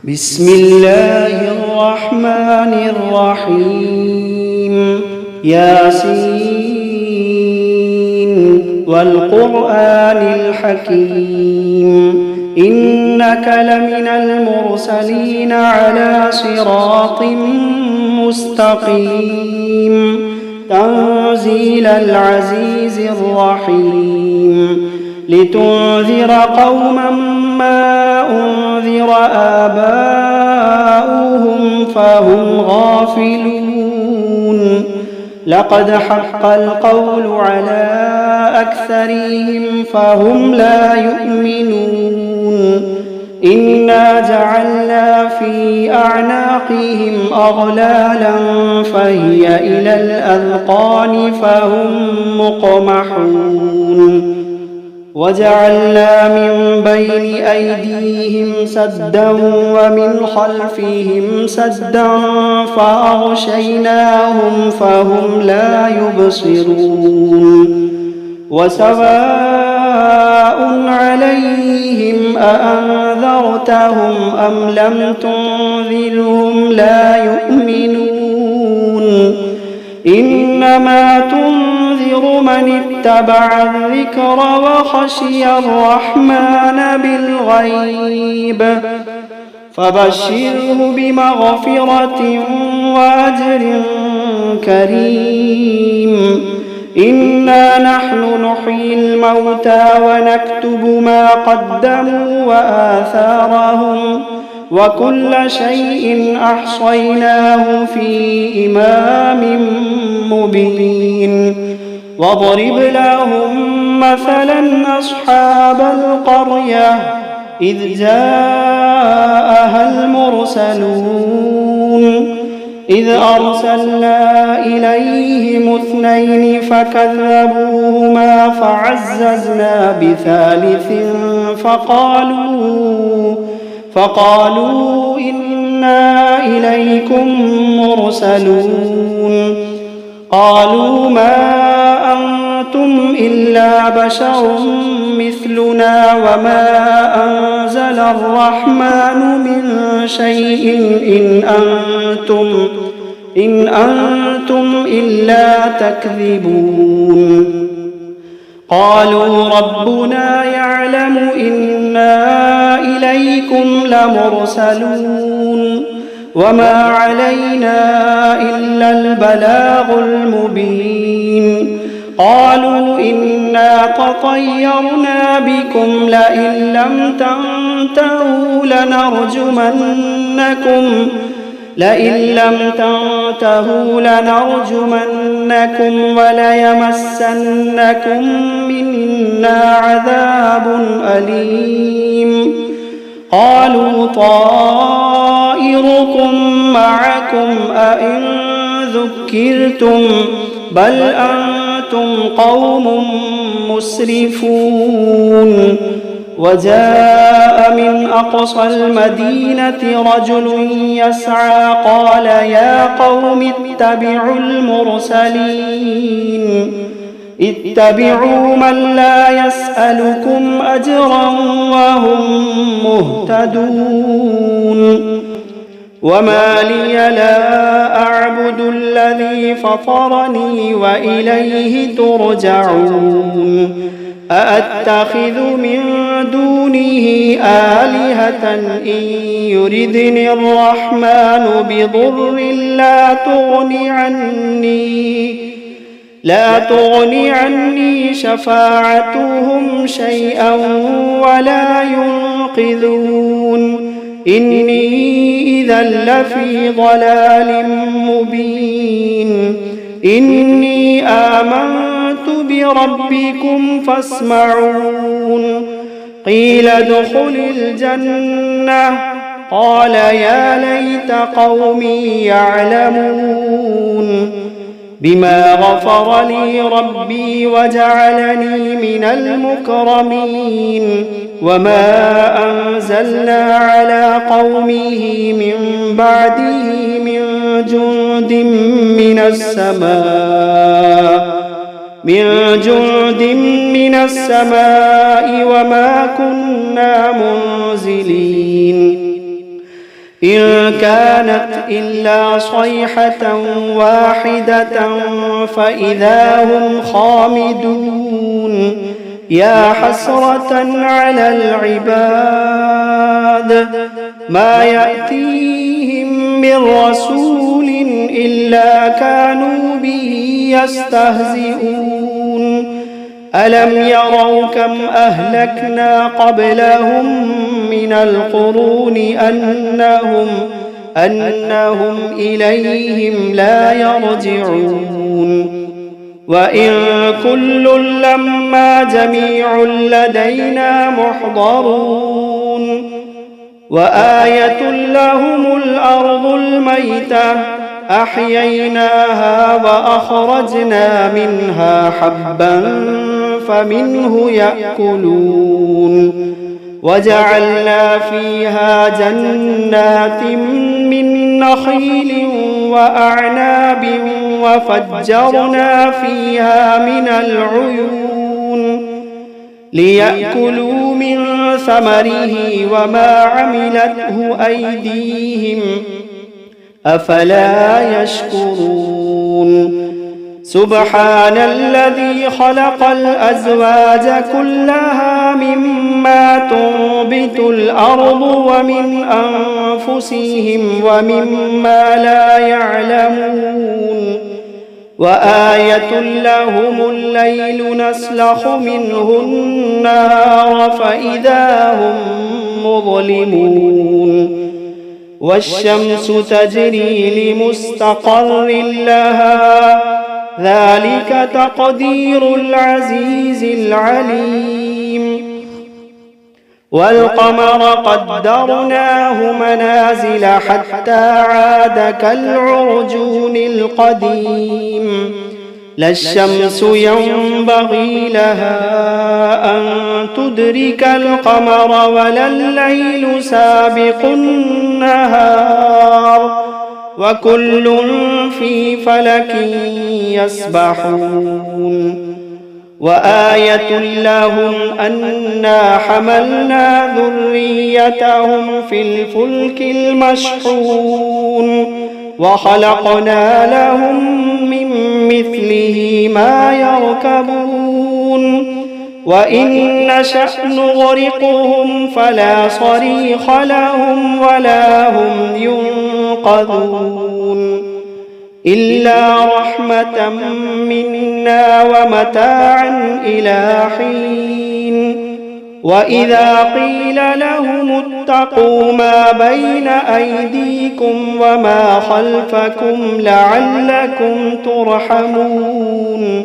بسم الله الرحمن الرحيم ياسين والقرآن الحكيم إنك لمن المرسلين على صراط مستقيم تنزيل العزيز الرحيم لتنذر قوما ما أنذر آباؤهم فهم غافلون لقد حق القول على أكثرهم فهم لا يؤمنون إنا جعلنا في أعناقهم أغلالا فهي إلى الأذقان فهم مقمحون وجعلنا من بين أيديهم سدا ومن خلفهم سدا فأغشيناهم فهم لا يبصرون وسواء عليهم أأنذرتهم أم لم تنذرهم لا يؤمنون إنما تنذر من اتبع الذكر وخشي الرحمن بالغيب فبشره بمغفرة وأجر كريم إنا نحن نحيي الموتى ونكتب ما قدموا وآثارهم وكل شيء أحصيناه في إمام مبين واضرب لهم مثلا أصحاب القرية إذ جاءها المرسلون إذ أرسلنا إليهم 2 فكذبوهما فعززنا بثالث فقالوا إنا إليكم مرسلون قالوا ما أنتم إلا بشر مثلنا وما أنزل الرحمن من شيء إن أنتم إلا تكذبون قالوا ربنا يعلم إنا إليكم لمرسلون وما علينا إلا البلاغ المبين قالوا إنا تطيرنا بكم لئن لم تنتهوا لنرجمنكم وليمسنكم منا عذاب أليم قالوا طائركم معكم أئن ذكرتم بل أنتم قوم مسرفون وجاء من أقصى المدينة رجل يسعى قال يا قوم اتبعوا من لا يسألكم أجرا وهم مهتدون وما لي لا أعبد الذي فطرني وإليه ترجعون أأتخذ من دونه آلهة إن يردني الرحمن بضر لا تغني عني شفاعتهم شيئا ولا ينقذون إني إذا لفي ضلال مبين إني آمنت بربكم فاسمعون قيل ادخل الجنة قال يا ليت قومي يعلمون بما غفر لي ربي وجعلني من المكرمين وما أنزلنا على قومه من بعده من جند من السماء وما كنا منزلين إن كانت إلا صيحة واحدة فإذا هم خامدون يا حسرة على العباد ما يأتيهم من رسول إلا كانوا به يستهزئون ألم يروا كم أهلكنا قبلهم من القرون أنهم إليهم لا يرجعون وإن كل لما جميع لدينا محضرون وآية لهم الأرض الميتة أحييناها وأخرجنا منها حبا فمنه يأكلون وجعلنا فيها جنات من نخيل وأعناب وفجرنا فيها من العيون ليأكلوا من ثمره وما عملته أيديهم أفلا يشكرون سبحان الذي خلق الأزواج كلها مما تنبت الأرض ومن أنفسهم ومما لا يعلمون وآية لهم الليل نسلخ منه النهار فإذا هم مظلمون والشمس تجري لمستقر لها ذلك تقدير العزيز العليم والقمر قدرناه منازل حتى عاد كالعرجون القديم لا الشمس ينبغي لها أن تدرك القمر ولا الليل سابق النهار وكل في فلك يسبحون وآية لهم أنا حملنا ذريتهم في الفلك المشحون وخلقنا لهم من مثله ما يركبون وإن نشأ نغرقهم فلا صريخ لهم ولا هم ينقذون إلا رحمة منا ومتاعا إلى حين وإذا قيل لهم اتقوا ما بين أيديكم وما خلفكم لعلكم ترحمون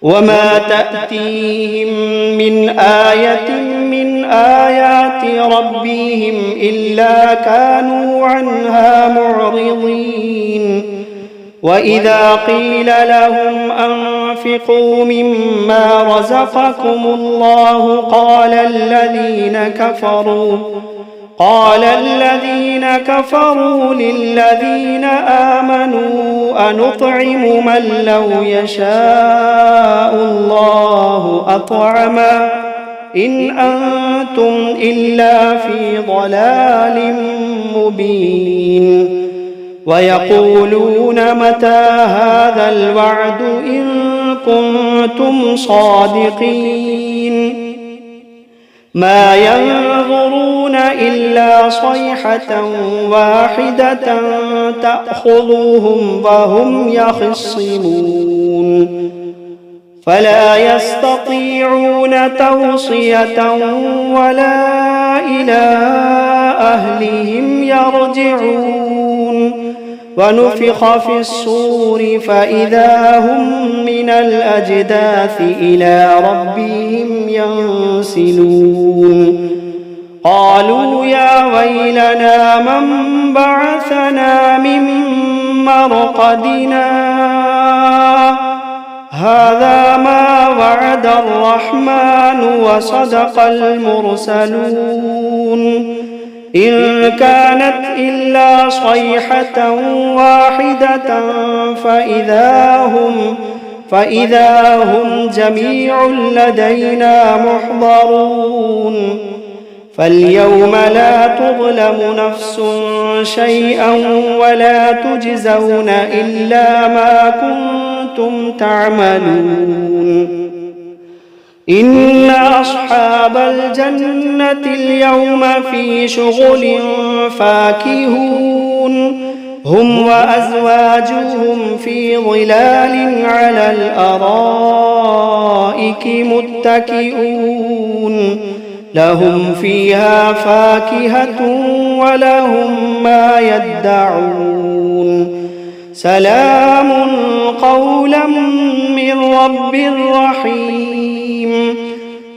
وما تأتيهم من آية من آيات ربهم إلا كانوا عنها معرضين وإذا قيل لهم أنفقوا مما رزقكم الله قال الذين كفروا للذين آمنوا أنطعم من لو يشاء الله أطعمه إن أنتم إلا في ضلال مبين ويقولون متى هذا الوعد إن كنتم صادقين ما ينظرون إلا صيحة واحدة تأخذهم وهم يخصمون فلا يستطيعون توصية ولا إلى أهلهم يرجعون ونفخ في الصور فإذا هم من الأجداث إلى ربهم ينسلون قالوا يا ويلنا من بعثنا من مرقدنا هذا ما وعد الرحمن وصدق المرسلون إن كانت إلا صيحة واحدة فإذا هم جميع لدينا محضرون فاليوم لا تظلم نفس شيئا ولا تجزون إلا ما كنتم تعملون إن أصحاب الجنة اليوم في شغل فاكهون هم وأزواجهم في ظلال على الأرائك متكئون لهم فيها فاكهة ولهم ما يدعون سلام قولا من رب رحيم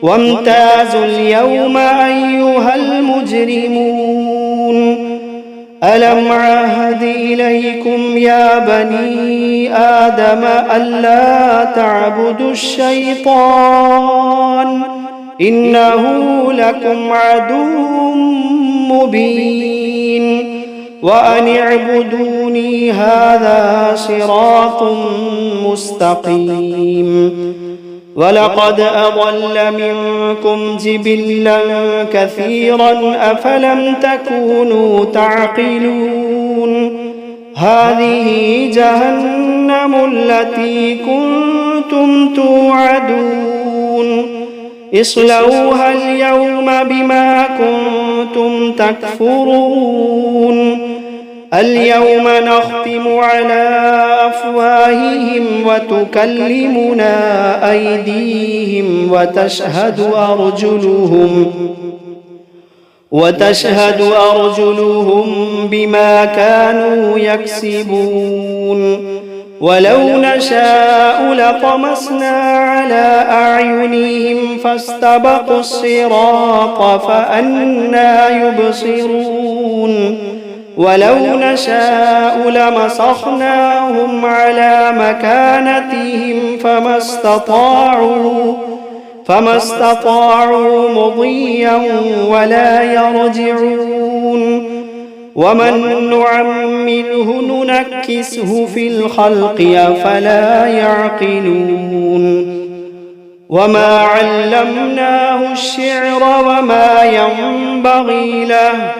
وامتازوا اليوم أيها المجرمون ألم عهد إليكم يا بني آدم ألا تعبدوا الشيطان إنه لكم عدو مبين وأن اعبدوني هذا صراط مستقيم ولقد أضل منكم جبلا كثيرا أفلم تكونوا تعقلون هذه جهنم التي كنتم توعدون اصلوها اليوم بما كنتم تكفرون اليوم نختم على أفواههم وتكلمنا أيديهم وتشهد أرجلهم بما كانوا يكسبون ولو نشاء لطمسنا على أعينهم فاستبقوا الصراط فأنى يبصرون ولو نشاء لمسخناهم على مكانتهم فما استطاعوا مضيا ولا يرجعون ومن نعمره ننكسه في الخلق أفلا يعقلون وما علمناه الشعر وما ينبغي له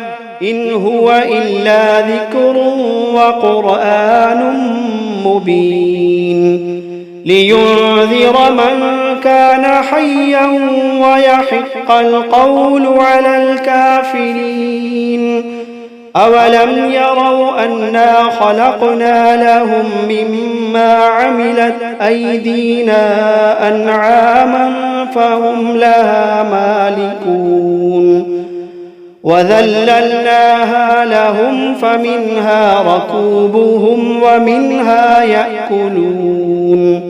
إن هو إلا ذكر وقرآن مبين لينذر من كان حيا ويحق القول على الكافرين أولم يروا أنا خلقنا لهم مما عملت أيدينا أنعاما فهم لها مالكون وذللناها لهم فمنها ركوبهم ومنها يأكلون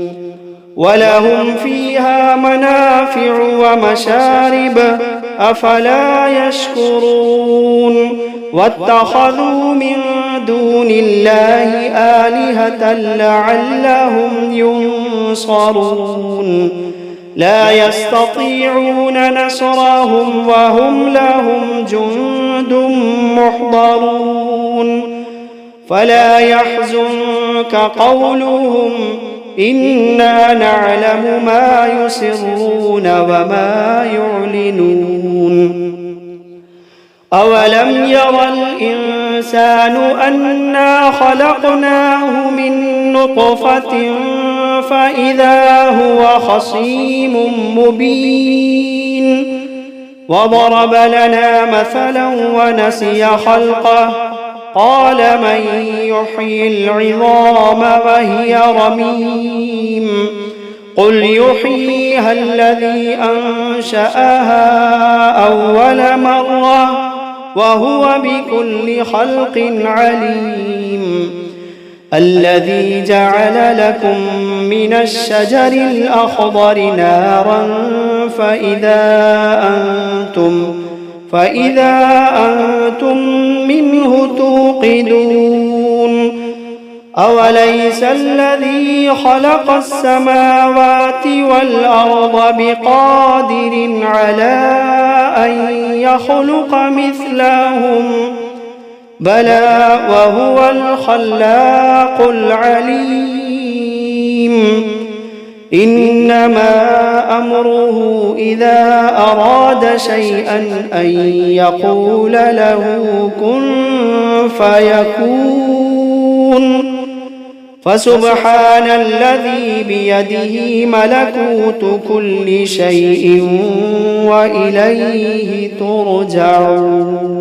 ولهم فيها منافع ومشارب أفلا يشكرون واتخذوا من دون الله آلهة لعلهم ينصرون لا يستطيعون نصرهم وهم لهم جند محضرون فلا يحزنك قولهم إنا نعلم ما يسرون وما يعلنون أولم ير الإنسان أنا خلقناه من نطفة فإذا هو خصيم مبين وضرب لنا مثلا ونسي خلقه قال من يحيي العظام وهي رميم قل يحييها الذي أنشأها أول مرة وهو بكل خلق عليم الذي جعل لكم من الشجر الأخضر نارا فإذا أنتم منه توقدون أوليس الذي خلق السماوات والأرض بقادر على أن يخلق مثلهم بلى وهو الخلاق العليم إنما أمره إذا أراد شيئا أن يقول له كن فيكون فسبحان الذي بيده ملكوت كل شيء وإليه ترجعون.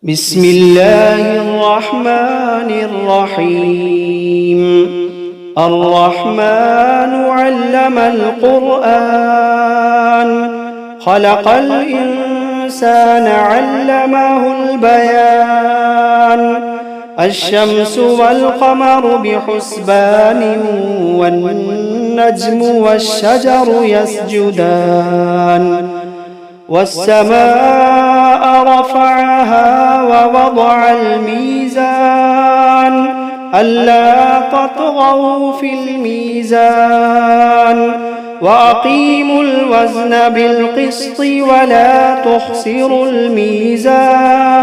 بسم الله الرحمن الرحيم. الرحمن علم القرآن خلق الإنسان علمه البيان الشمس والقمر بحسبان والنجم والشجر يسجدان والسماء رفعها ووضع الميزان ألا تطغوا في الميزان وأقيموا الوزن بالقسط ولا تخسروا الميزان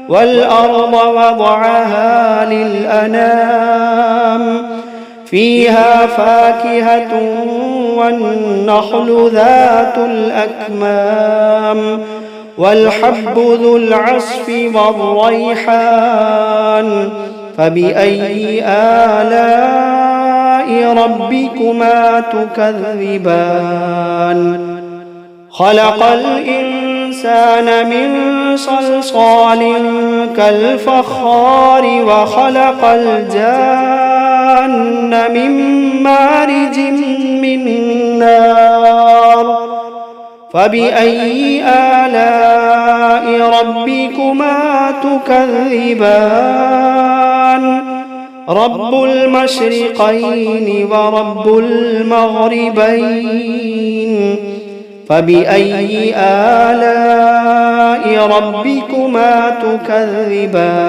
والأرض وضعها للأنام فيها فاكهة والنخل ذات الأكمام والحب ذو العصف والريحان فبأي آلاء ربكما تكذبان خلق الإنسان من صلصال كالفخار وخلق الجان من مارج من نار فبأي آلاء ربكما تكذبان رب المشرقين ورب المغربين فبأي آلاء ربكما تكذبان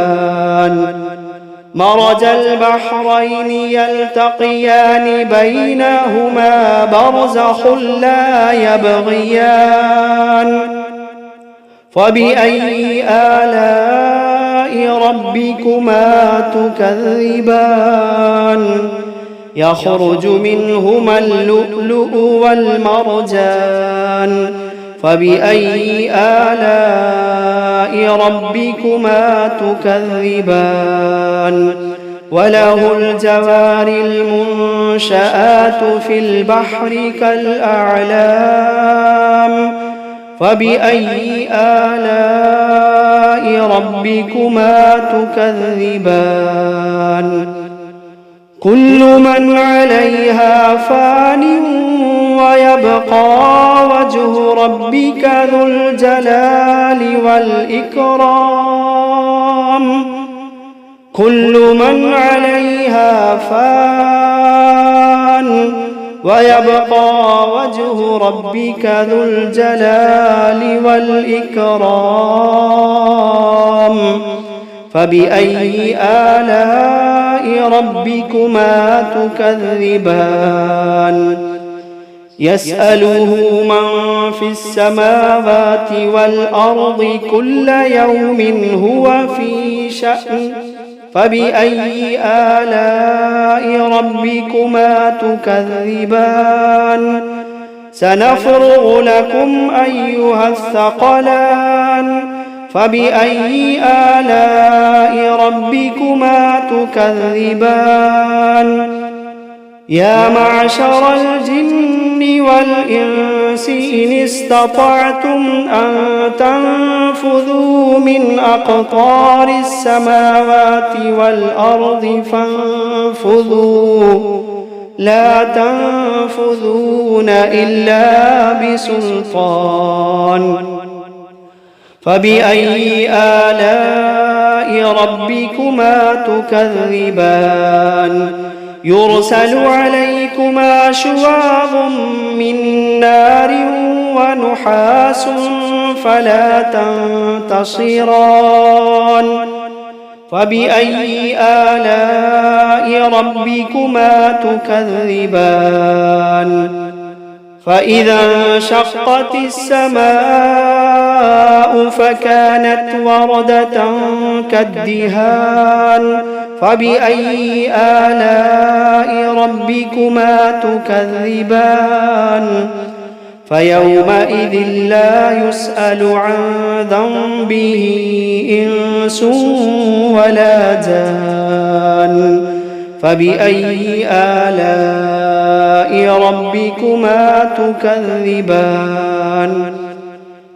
مرج البحرين يلتقيان بينهما برزخ لا يبغيان فبأي آلاء ربكما تكذبان يخرج منهما اللؤلؤ والمرجان فبأي آلاء ربكما تكذبان وله الجوار المنشآت في البحر كالأعلام فبأي آلاء ربكما تكذبان كل من عليها فان ويبقى وجه ربك ذو الجلال والإكرام كل من عليها فان ويبقى وجه ربك ذو الجلال والإكرام فبأي آلاء ربكما تكذبان يسأله من في السماوات والأرض كل يوم هو في شأن فبأي آلاء ربكما تكذبان سنفرغ لكم أيها الثقلان فبأي آلاء ربكما تكذبان يا معشر الجن والإنس إن استطعتم أن تنفذوا من أقطار السماوات والأرض فانفذوا لا تنفذون إلا بسلطان فبأي آلاء ربكما تكذبان يرسل عليكما شواظ من نار ونحاس فلا تنتصران فبأي آلاء ربكما تكذبان فإذا انشقت السماء فكانت وردة كالدهان فبأي آلاء ربكما تكذبان فيومئذ لا يسأل عن ذنبه إنس ولا جان فبأي آلاء ربكما تكذبان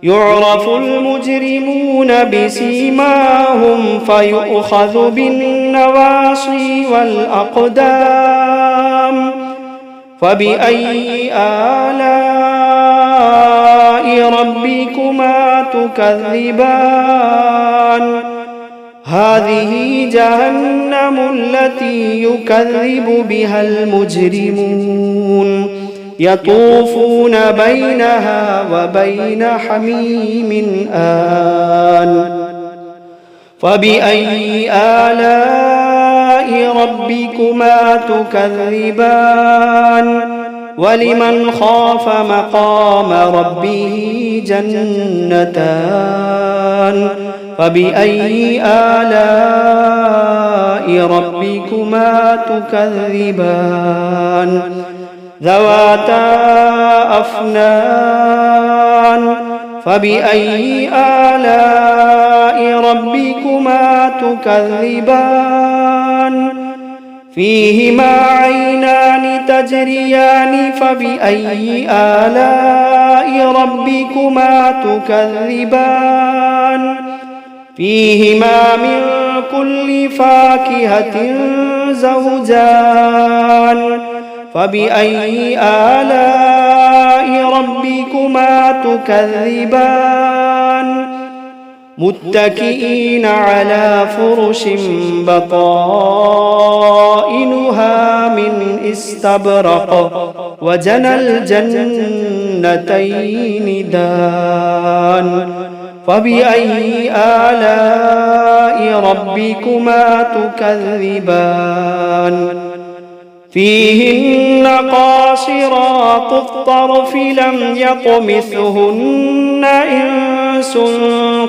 يعرف المجرمون بسيماهم فيؤخذ بالنواصي والأقدام فبأي آلاء ربكما تكذبان هذه جهنم التي يكذب بها المجرمون يطوفون بينها وبين حميم آن فبأي آلاء ربكما تكذبان ولمن خاف مقام ربه جنتان فبأي آلاء ربكما تكذبان ذواتا أفنان فبأي آلاء ربكما تكذبان فيهما عينان تجريان فبأي آلاء ربكما تكذبان فيهما من كل فاكهة زوجان فبأي آلاء ربكما تكذبان متكئين على فرش بطائنها من استبرق وجنى الجنتين دان فبأي آلاء ربكما تكذبان فيهن قاصرات الطرف لم يطمثهن إنس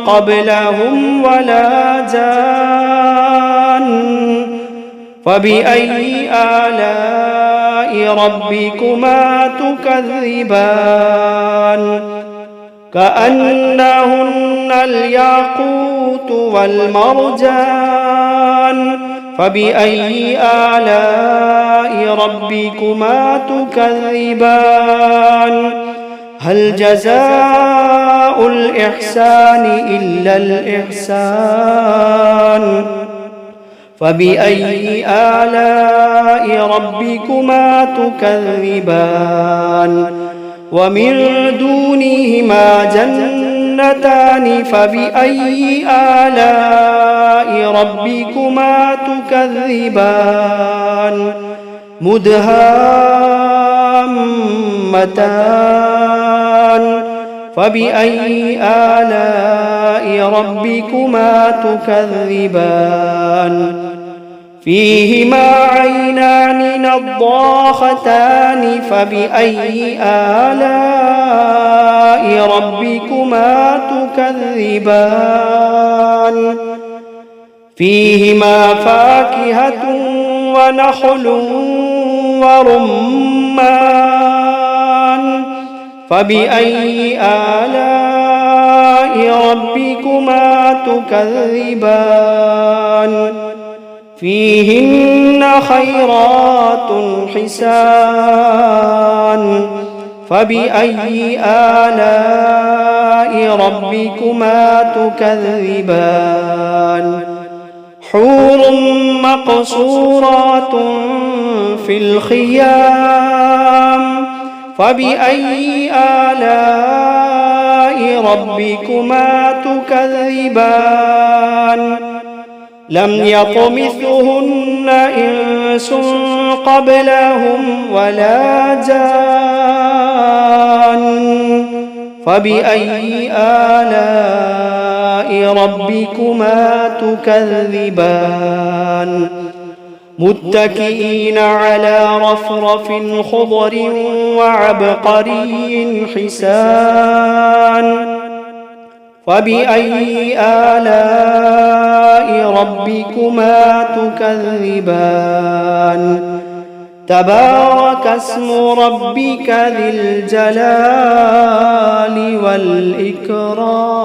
قبلهم ولا جان فبأي آلاء ربكما تكذبان كأنهن الياقوت والمرجان فبأي آلاء ربكما تكذبان هل جزاء الإحسان إلا الإحسان فبأي آلاء ربكما تكذبان ومن دونهما جنتان فبأي آلاء ربكما تكذبان مدهامتان فبأي آلاء ربكما تكذبان فيهما عينان نضاختان فبأي آلاء ربكما تكذبان فيهما فاكهة ونخل ورمان فبأي آلاء ربكما تكذبان فيهن خيرات حسان فبأي آلاء ربكما تكذبان حور مقصورات في الخيام فبأي آلاء ربكما تكذبان لم يطمثهن إنس قبلهم ولا جان فبأي آلاء ربكما تكذبان متكئين على رفرف خضر وعبقري حسان فبأي آلاء آلاء ربكما تكذبان تبارك اسم ربك ذي الجلال والإكرام.